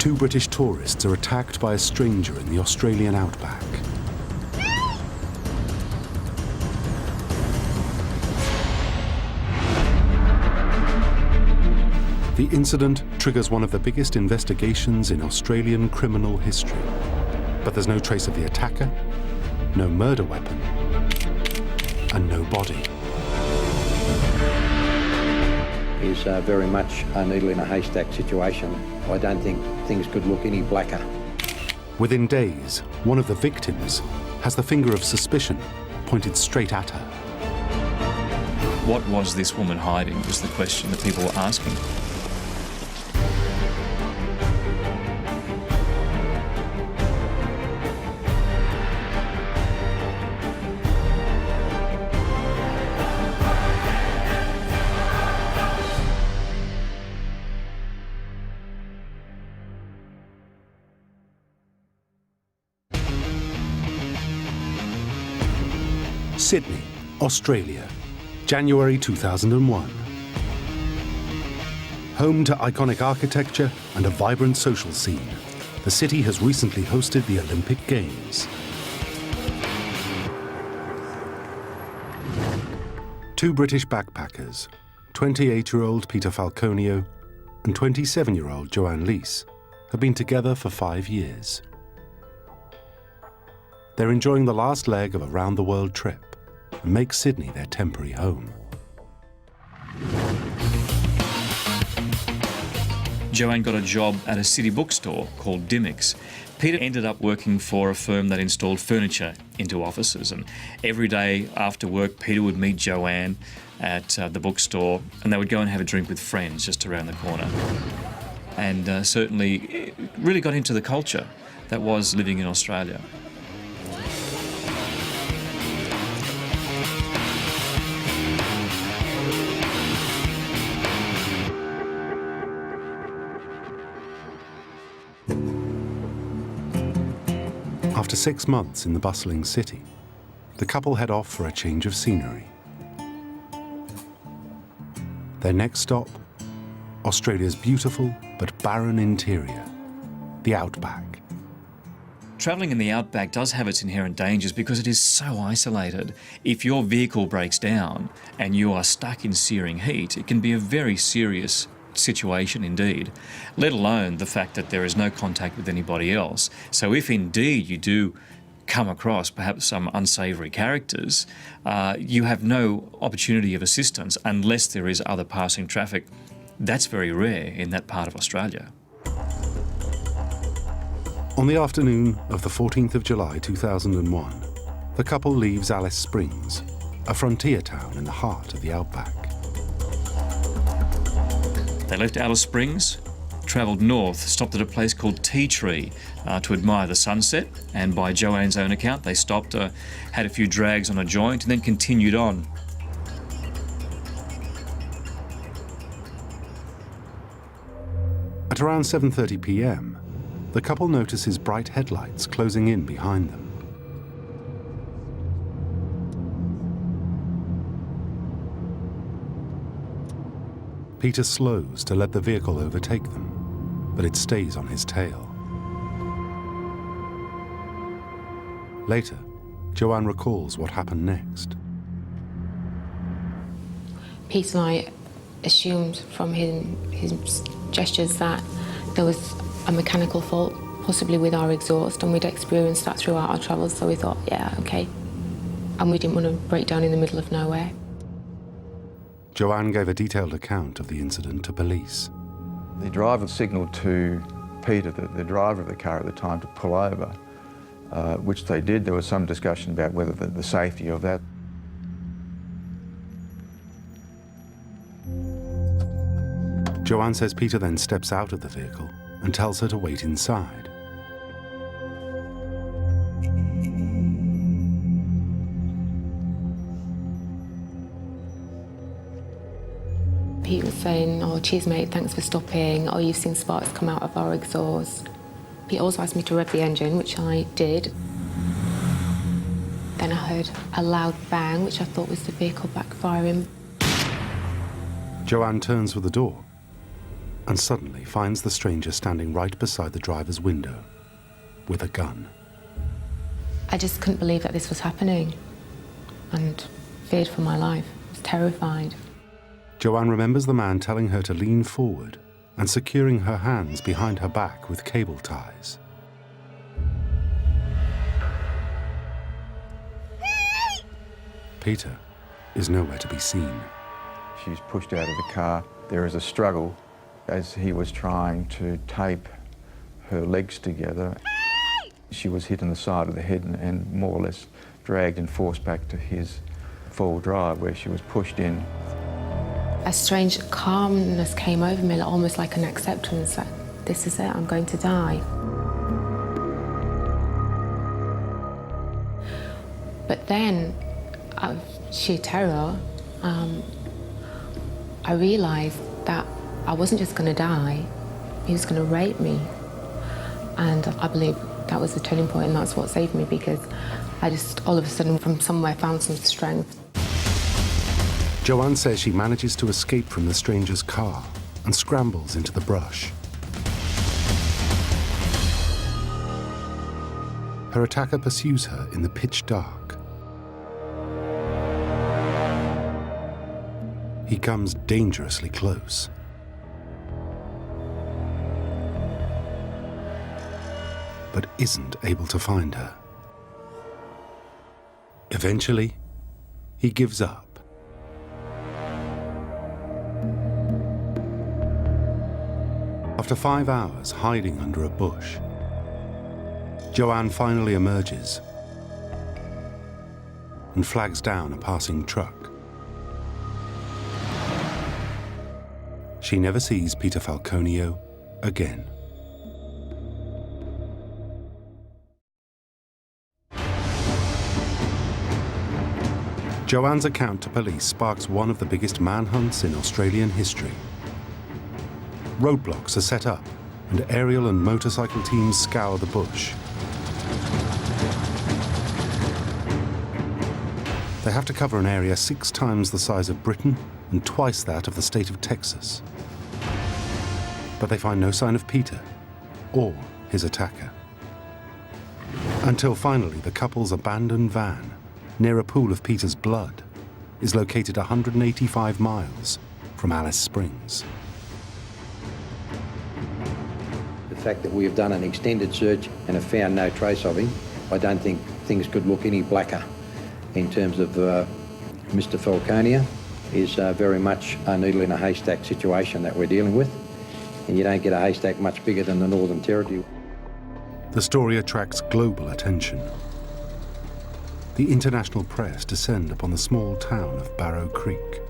Two British tourists are attacked by a stranger in the Australian outback. The incident triggers one of the biggest investigations in Australian criminal history. But there's no trace of the attacker, no murder weapon, and no body. Is very much a needle in a haystack situation. I don't think things could look any blacker. Within days, one of the victims has the finger of suspicion pointed straight at her. What was this woman hiding was the question that people were asking. Sydney, Australia, January 2001. Home to iconic architecture and a vibrant social scene, the city has recently hosted the Olympic Games. Two British backpackers, 28-year-old Peter Falconio and 27-year-old Joanne Leese, have been together for 5 years. They're enjoying the last leg of a round-the-world trip and make Sydney their temporary home. Joanne got a job at a city bookstore called Dimmock's. Peter ended up working for a firm that installed furniture into offices, and every day after work Peter would meet Joanne at the bookstore and they would go and have a drink with friends just around the corner. And certainly it really got into the culture that was living in Australia. After 6 months in the bustling city, the couple head off for a change of scenery. Their next stop, Australia's beautiful but barren interior, the Outback. Travelling in the Outback does have its inherent dangers because it is so isolated. If your vehicle breaks down and you are stuck in searing heat, it can be a very serious situation indeed, let alone the fact that there is no contact with anybody else. So if indeed you do come across perhaps some unsavoury characters, you have no opportunity of assistance unless there is other passing traffic. That's very rare in that part of Australia. On the afternoon of the 14th of July 2001, the couple leaves Alice Springs, a frontier town in the heart of the Outback. They left Alice Springs, travelled north, stopped at a place called Tea Tree to admire the sunset, and by Joanne's own account they stopped, had a few drags on a joint and then continued on. At around 7:30 p.m, the couple notices bright headlights closing in behind them. Peter slows to let the vehicle overtake them, but it stays on his tail. Later, Joanne recalls what happened next. Peter and I assumed from his gestures that there was a mechanical fault, possibly with our exhaust, and we'd experienced that throughout our travels, so we thought, yeah, okay. And we didn't want to break down in the middle of nowhere. Joanne gave a detailed account of the incident to police. The driver signalled to Peter, the driver of the car at the time, to pull over, which they did. There was some discussion about whether the safety of that. Joanne says Peter then steps out of the vehicle and tells her to wait inside. Pete was saying, oh, cheers mate, thanks for stopping. Oh, you've seen sparks come out of our exhaust. Pete also asked me to rev the engine, which I did. Then I heard a loud bang, which I thought was the vehicle backfiring. Joanne turns for the door, and suddenly finds the stranger standing right beside the driver's window with a gun. I just couldn't believe that this was happening and feared for my life. I was terrified. Joanne remembers the man telling her to lean forward and securing her hands behind her back with cable ties. Peter is nowhere to be seen. She's pushed out of the car. There is a struggle as he was trying to tape her legs together. She was hit in the side of the head and more or less dragged and forced back to his full drive where she was pushed in. A strange calmness came over me, almost like an acceptance that this is it, I'm going to die. But then, out of sheer terror, I realised that I wasn't just going to die, he was going to rape me. And I believe that was the turning point, and that's what saved me, because I just, all of a sudden, from somewhere, found some strength. Joanne says she manages to escape from the stranger's car and scrambles into the brush. Her attacker pursues her in the pitch dark. He comes dangerously close. But isn't able to find her. Eventually, he gives up. After 5 hours hiding under a bush, Joanne finally emerges and flags down a passing truck. She never sees Peter Falconio again. Joanne's account to police sparks one of the biggest manhunts in Australian history. Roadblocks are set up, and aerial and motorcycle teams scour the bush. They have to cover an area 6 times the size of Britain and twice that of the state of Texas. But they find no sign of Peter or his attacker. Until finally the couple's abandoned van, near a pool of Peter's blood, is located 185 miles from Alice Springs. The fact that we have done an extended search and have found no trace of him, I don't think things could look any blacker in terms of Mr. Falconia. Is very much a needle in a haystack situation that we're dealing with, and you don't get a haystack much bigger than the Northern Territory. The story attracts global attention. The international press descend upon the small town of Barrow Creek.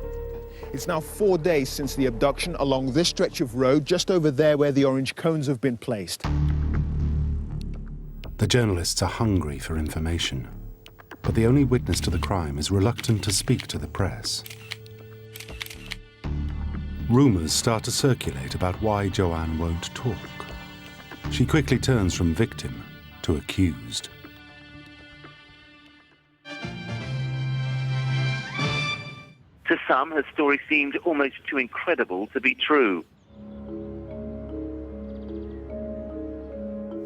It's now 4 days since the abduction along this stretch of road, just over there where the orange cones have been placed. The journalists are hungry for information, but the only witness to the crime is reluctant to speak to the press. Rumours start to circulate about why Joanne won't talk. She quickly turns from victim to accused. To some, her story seemed almost too incredible to be true.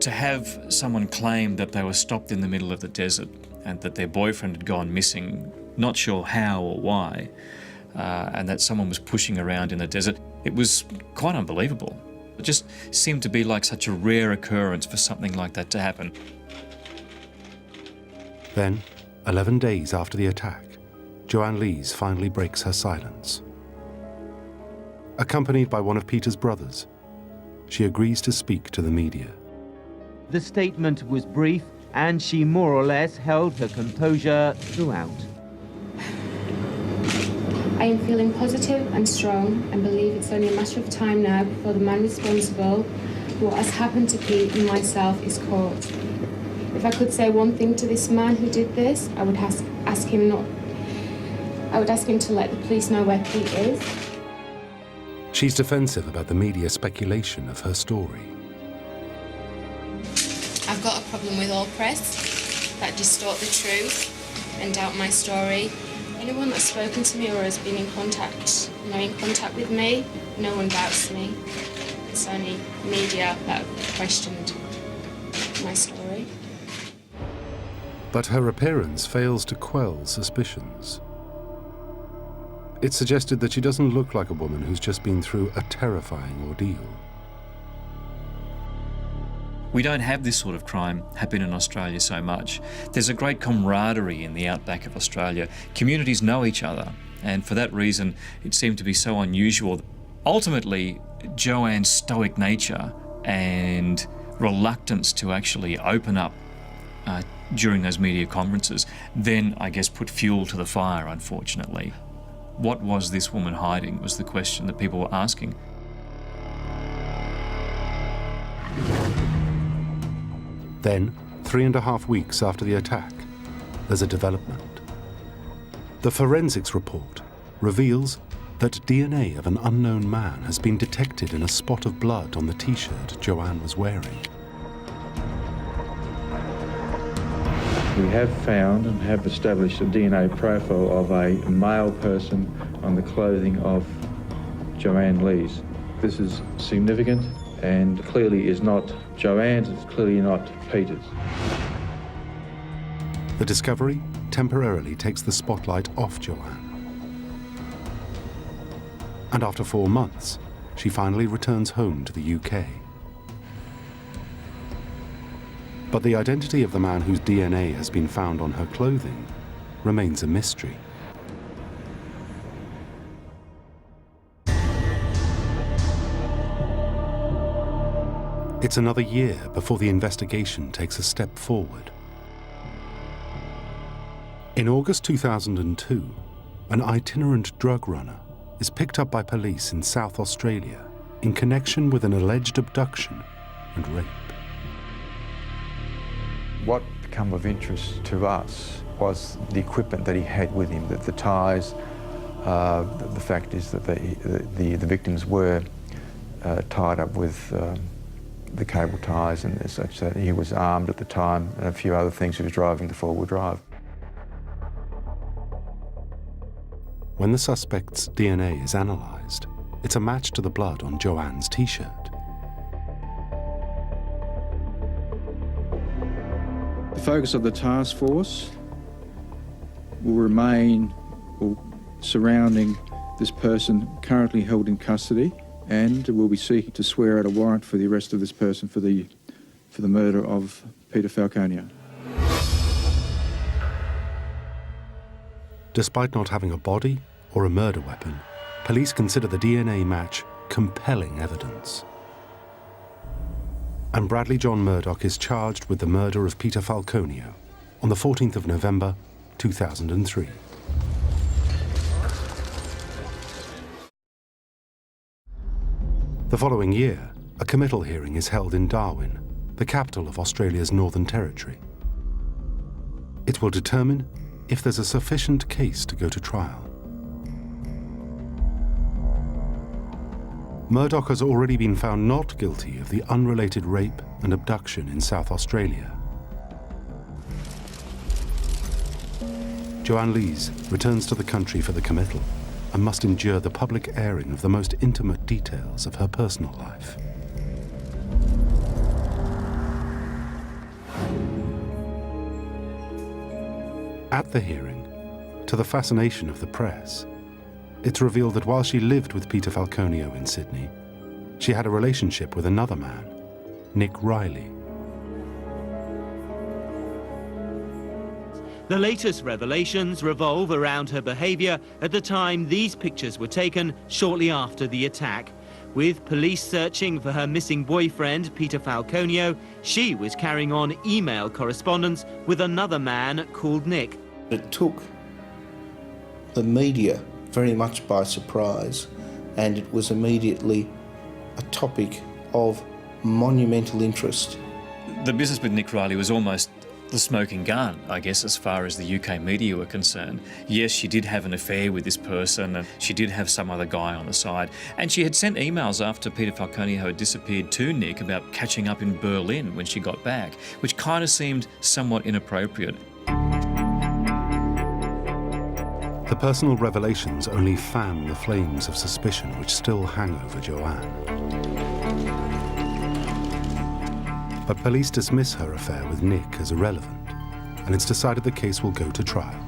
To have someone claim that they were stopped in the middle of the desert and that their boyfriend had gone missing, not sure how or why, and that someone was pushing around in the desert, it was quite unbelievable. It just seemed to be like such a rare occurrence for something like that to happen. Then, 11 days after the attack, Joanne Lees finally breaks her silence. Accompanied by one of Peter's brothers, she agrees to speak to the media. The statement was brief, and she more or less held her composure throughout. I am feeling positive and strong and believe it's only a matter of time now before the man responsible for what has happened to Pete and myself is caught. If I could say one thing to this man who did this, I would ask him to let the police know where Pete is. She's defensive about the media speculation of her story. I've got a problem with all press that distort the truth and doubt my story. Anyone that's spoken to me or has been in contact with me, no one doubts me. it's only media that have questioned my story. But her appearance fails to quell suspicions. It's suggested that she doesn't look like a woman who's just been through a terrifying ordeal. We don't have this sort of crime happen in Australia so much. There's a great camaraderie in the outback of Australia. Communities know each other, and for that reason, it seemed to be so unusual. Ultimately, Joanne's stoic nature and reluctance to actually open up during those media conferences then, I guess, put fuel to the fire, unfortunately. What was this woman hiding was the question that people were asking. Then, 3.5 weeks after the attack, there's a development. The forensics report reveals that DNA of an unknown man has been detected in a spot of blood on the T-shirt Joanne was wearing. We have found and have established a DNA profile of a male person on the clothing of Joanne Lees. This is significant and clearly is not Joanne's, it's clearly not Peter's. The discovery temporarily takes the spotlight off Joanne. And after 4 months, she finally returns home to the UK. But the identity of the man whose DNA has been found on her clothing remains a mystery. It's another year before the investigation takes a step forward. In August 2002, an itinerant drug runner is picked up by police in South Australia in connection with an alleged abduction and rape. What became of interest to us was the equipment that he had with him, that the ties, the fact is that the victims were tied up with the cable ties and such, that he was armed at the time, and a few other things. He was driving the four-wheel drive. When the suspect's DNA is analysed, it's a match to the blood on Joanne's T-shirt. The focus of the task force will remain surrounding this person currently held in custody, and we'll be seeking to swear out a warrant for the arrest of this person for the murder of Peter Falconio. Despite not having a body or a murder weapon, police consider the DNA match compelling evidence. And Bradley John Murdoch is charged with the murder of Peter Falconio on the 14th of November, 2003. The following year, a committal hearing is held in Darwin, the capital of Australia's Northern Territory. It will determine if there's a sufficient case to go to trial. Murdoch has already been found not guilty of the unrelated rape and abduction in South Australia. Joanne Lees returns to the country for the committal and must endure the public airing of the most intimate details of her personal life. At the hearing, to the fascination of the press, it's revealed that while she lived with Peter Falconio in Sydney, she had a relationship with another man, Nick Riley. The latest revelations revolve around her behaviour at the time these pictures were taken shortly after the attack. With police searching for her missing boyfriend, Peter Falconio, she was carrying on email correspondence with another man called Nick. It took the media very much by surprise, and it was immediately a topic of monumental interest. The business with Nick Riley was almost the smoking gun, I guess, as far as the UK media were concerned. Yes, she did have an affair with this person, and she did have some other guy on the side, and she had sent emails after Peter Falconio had disappeared to Nick about catching up in Berlin when she got back, which kind of seemed somewhat inappropriate. The personal revelations only fan the flames of suspicion which still hang over Joanne. But police dismiss her affair with Nick as irrelevant, and it's decided the case will go to trial.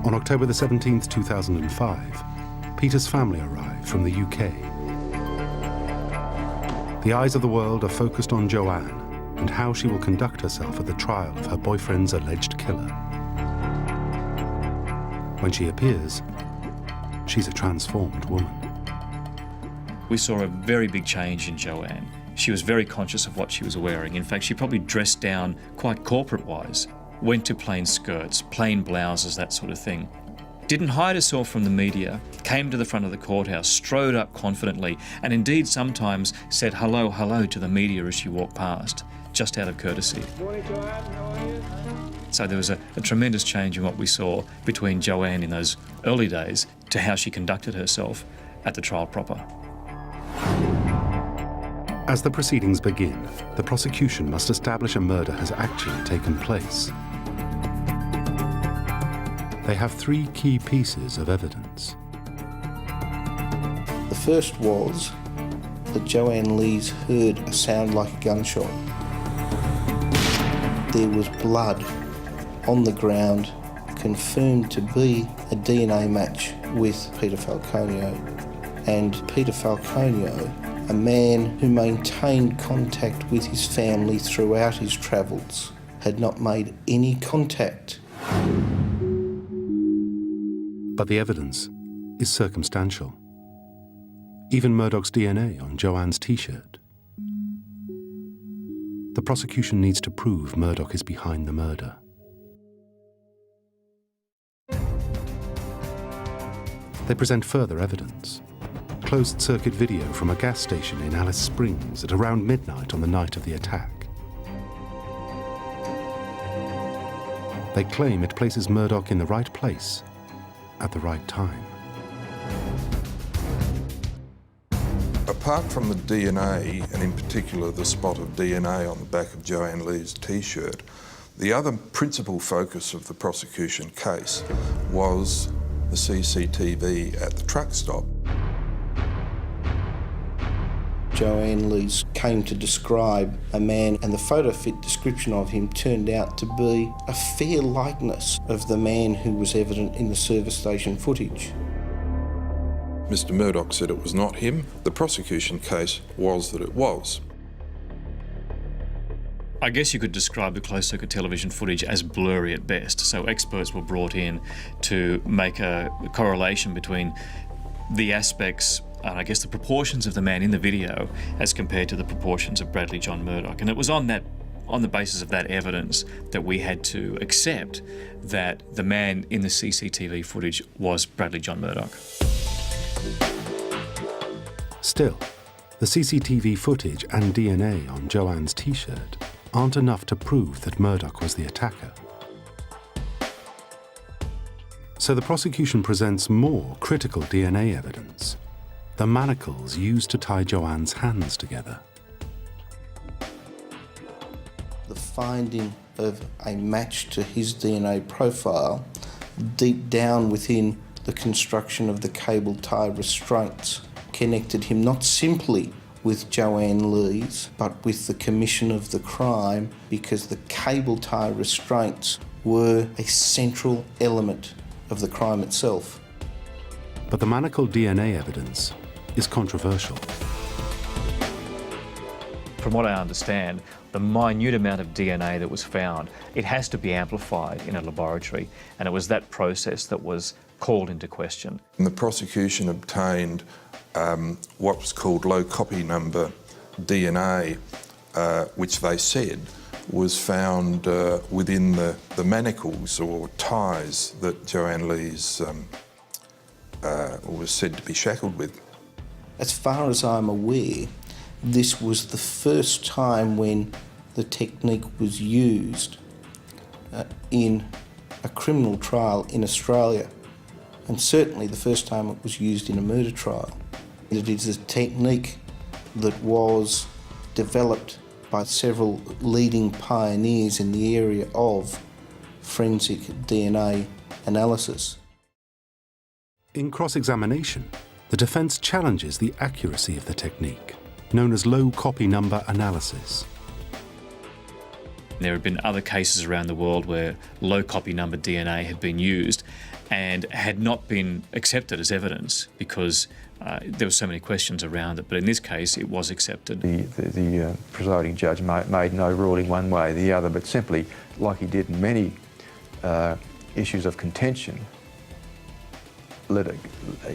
On October the 17th, 2005, Peter's family arrived from the UK. The eyes of the world are focused on Joanne and how she will conduct herself at the trial of her boyfriend's alleged killer. When she appears, she's a transformed woman. We saw a very big change in Joanne. She was very conscious of what she was wearing. In fact, she probably dressed down quite corporate-wise, went to plain skirts, plain blouses, that sort of thing. Didn't hide herself from the media, came to the front of the courthouse, strode up confidently, and indeed sometimes said hello, hello to the media as she walked past, just out of courtesy. Morning, Joanne. How are you? So there was a tremendous change in what we saw between Joanne in those early days to how she conducted herself at the trial proper. As the proceedings begin, the prosecution must establish a murder has actually taken place. They have three key pieces of evidence. The first was that Joanne Lees heard a sound like a gunshot. There was blood on the ground, confirmed to be a DNA match with Peter Falconio. And Peter Falconio, a man who maintained contact with his family throughout his travels, had not made any contact. But the evidence is circumstantial. Even Murdoch's DNA on Joanne's T-shirt. The prosecution needs to prove Murdoch is behind the murder. They present further evidence. Closed-circuit video from a gas station in Alice Springs at around midnight on the night of the attack. They claim it places Murdoch in the right place at the right time. Apart from the DNA, and in particular the spot of DNA on the back of Joanne Lee's T-shirt, the other principal focus of the prosecution case was the CCTV at the truck stop. Joanne Lees came to describe a man, and the photo fit description of him turned out to be a fair likeness of the man who was evident in the service station footage. Mr. Murdoch said it was not him. The prosecution case was that it was. I guess you could describe the closed-circuit television footage as blurry at best, so experts were brought in to make a correlation between the aspects and I guess the proportions of the man in the video as compared to the proportions of Bradley John Murdoch. And it was on the basis of that evidence that we had to accept that the man in the CCTV footage was Bradley John Murdoch. Still, the CCTV footage and DNA on Joanne's T-shirt aren't enough to prove that Murdoch was the attacker. So the prosecution presents more critical DNA evidence. The manacles used to tie Joanne's hands together. The finding of a match to his DNA profile deep down within the construction of the cable tie restraints connected him not simply with Joanne Lees, but with the commission of the crime, because the cable tie restraints were a central element of the crime itself. But the manacle DNA evidence is controversial. From what I understand, the minute amount of DNA that was found, it has to be amplified in a laboratory, and it was that process that was called into question. And the prosecution obtained what was called low copy number DNA, which they said was found within the manacles or ties that Joanne Lees was said to be shackled with. As far as I'm aware, this was the first time when the technique was used in a criminal trial in Australia, and certainly the first time it was used in a murder trial. It is a technique that was developed by several leading pioneers in the area of forensic DNA analysis. In cross-examination, the defence challenges the accuracy of the technique, known as low copy number analysis. There have been other cases around the world where low copy number DNA had been used and had not been accepted as evidence because there were so many questions around it. But in this case, it was accepted. The presiding judge made no ruling one way or the other, but simply, like he did in many issues of contention,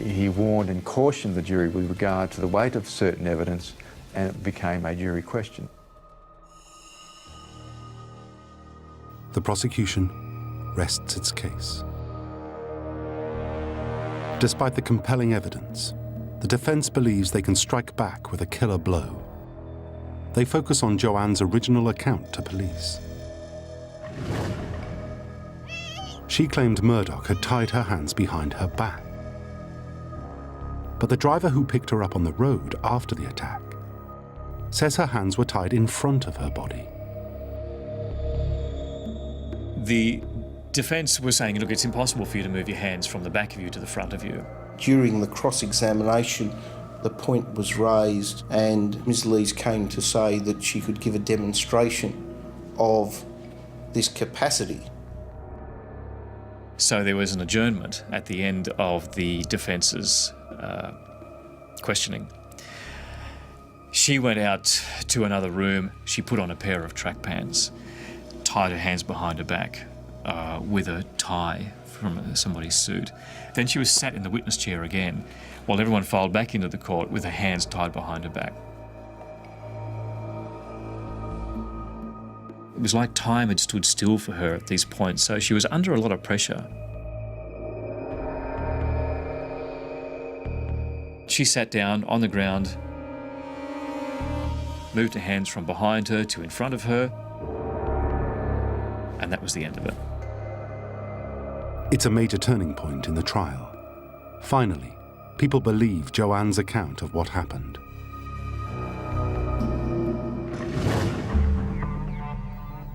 he warned and cautioned the jury with regard to the weight of certain evidence, and it became a jury question. The prosecution rests its case. Despite the compelling evidence, the defence believes they can strike back with a killer blow. They focus on Joanne's original account to police. She claimed Murdoch had tied her hands behind her back. But the driver who picked her up on the road after the attack says her hands were tied in front of her body. The defence was saying, look, it's impossible for you to move your hands from the back of you to the front of you. During the cross-examination, the point was raised and Ms. Lees came to say that she could give a demonstration of this capacity. So there was an adjournment at the end of the defence's questioning. She went out to another room. She put on a pair of track pants, tied her hands behind her back with a tie from somebody's suit. Then she was sat in the witness chair again while everyone filed back into the court with her hands tied behind her back. It was like time had stood still for her at these points, so she was under a lot of pressure. She sat down on the ground, moved her hands from behind her to in front of her, and that was the end of it. It's a major turning point in the trial. Finally, people believe Joanne's account of what happened.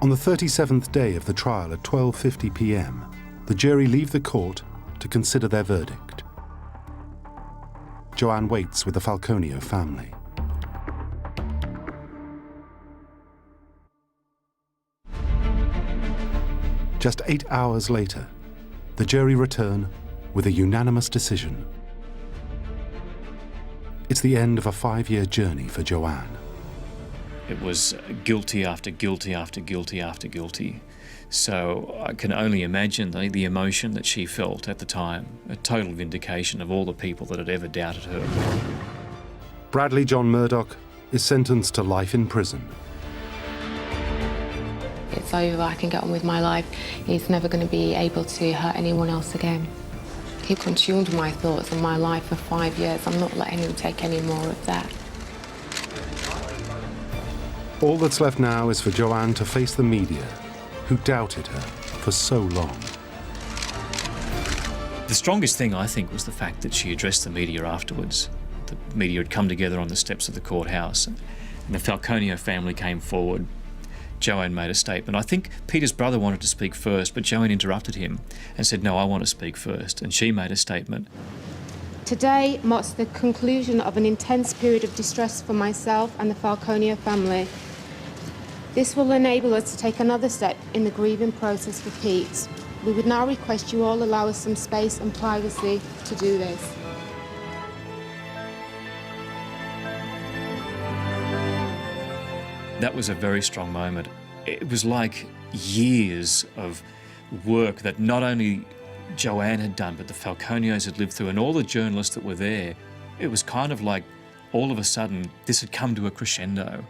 On the 37th day of the trial at 12:50 p.m., the jury leave the court to consider their verdict. Joanne waits with the Falconio family. Just 8 hours later, the jury return with a unanimous decision. It's the end of a 5-year journey for Joanne. It was guilty after guilty after guilty after guilty. So I can only imagine the emotion that she felt at the time, a total vindication of all the people that had ever doubted her. Bradley John Murdoch is sentenced to life in prison. It's over, I can get on with my life. He's never going to be able to hurt anyone else again. He consumed my thoughts and my life for 5 years. I'm not letting him take any more of that. All that's left now is for Joanne to face the media, who doubted her for so long. The strongest thing, I think, was the fact that she addressed the media afterwards. The media had come together on the steps of the courthouse, and the Falconio family came forward. Joanne made a statement. I think Peter's brother wanted to speak first, but Joanne interrupted him and said, no, I want to speak first. And she made a statement. Today marks the conclusion of an intense period of distress for myself and the Falconio family. This will enable us to take another step in the grieving process for Pete. We would now request you all allow us some space and privacy to do this. That was a very strong moment. It was like years of work that not only Joanne had done, but the Falconios had lived through, and all the journalists that were there. It was kind of like all of a sudden this had come to a crescendo.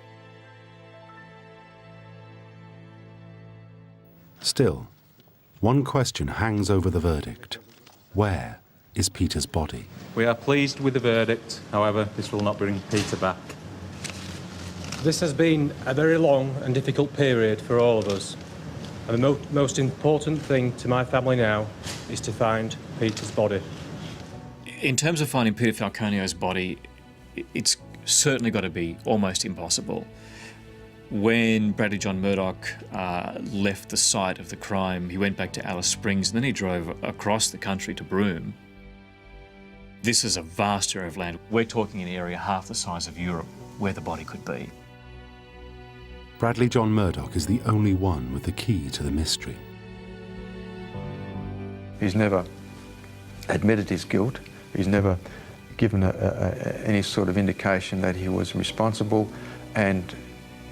Still, one question hangs over the verdict. Where is Peter's body? We are pleased with the verdict. However, this will not bring Peter back. This has been a very long and difficult period for all of us. And the most important thing to my family now is to find Peter's body. In terms of finding Peter Falconio's body, it's certainly got to be almost impossible. When Bradley John Murdoch left the site of the crime, he went back to Alice Springs and then he drove across the country to Broome. This is a vast area of land. We're talking an area half the size of Europe where the body could be. Bradley John Murdoch is the only one with the key to the mystery. He's never admitted his guilt. He's never given any sort of indication that he was responsible and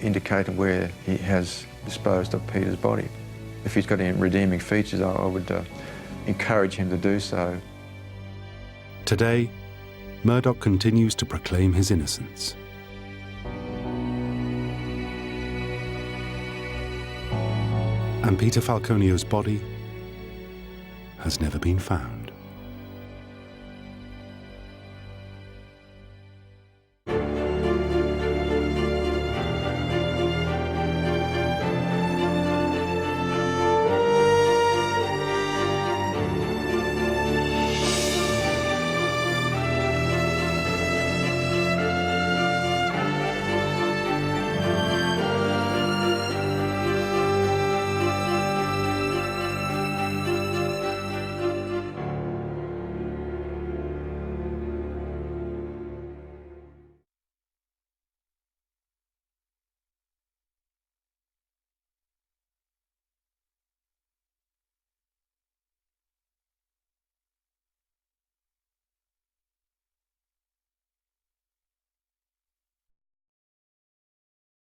indicated where he has disposed of Peter's body. If he's got any redeeming features, I would encourage him to do so. Today, Murdoch continues to proclaim his innocence. And Peter Falconio's body has never been found.